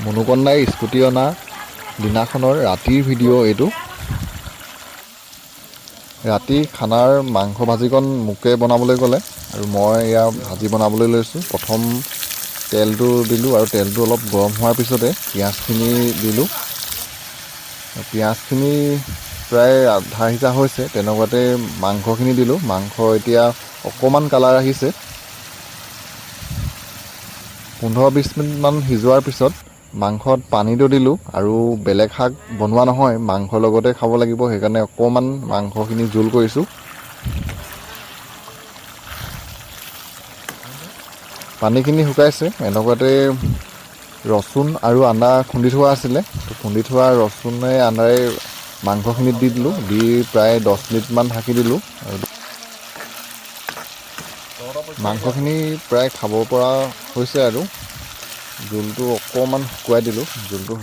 মুনুকন্দাই scooty অনা দিনাখনৰ ৰাতিৰ video' এইটো। ৰাতি খানাৰ মাংস ভাজিকণ মোকে বনাবলৈ ক'লে আৰু মই এয়া ভাজি বনাবলৈ লৈছোঁ। প্ৰথম তেলটো দিলোঁ আৰু তেলটো অলপ গৰম হোৱাৰ পিছতে পিঁয়াজখিনি দিলোঁ। পিঁয়াজখিনি প্ৰায় আধা সিজা হৈছে, তেনেকুৱাতে মাংসখিনি দিলোঁ। মাংস এতিয়া অকণমান কালাৰ আহিছে। 15-20 মিনিটমান সিজোৱাৰ পিছত মাংসত পানীটো দিলোঁ আৰু বেলেগ শাক বনোৱা নহয়, মাংসৰ লগতে খাব লাগিব, সেইকাৰণে অকণমান মাংসখিনি জোল কৰিছোঁ। পানীখিনি শুকাইছে, এনেকুৱাতে ৰচুন আৰু আদা খুন্দি থোৱা আছিলে, খুন্দি থোৱা ৰচুনে আদাৰে মাংসখিনিত দি দিলোঁ। দি প্ৰায় 10 মিনিটমান ঢাকি দিলোঁ আৰু মাংসখিনি প্ৰায় খাব পৰা হৈছে আৰু জোলটো অকণমান শুকুৱাই দিলোঁ। জোলটো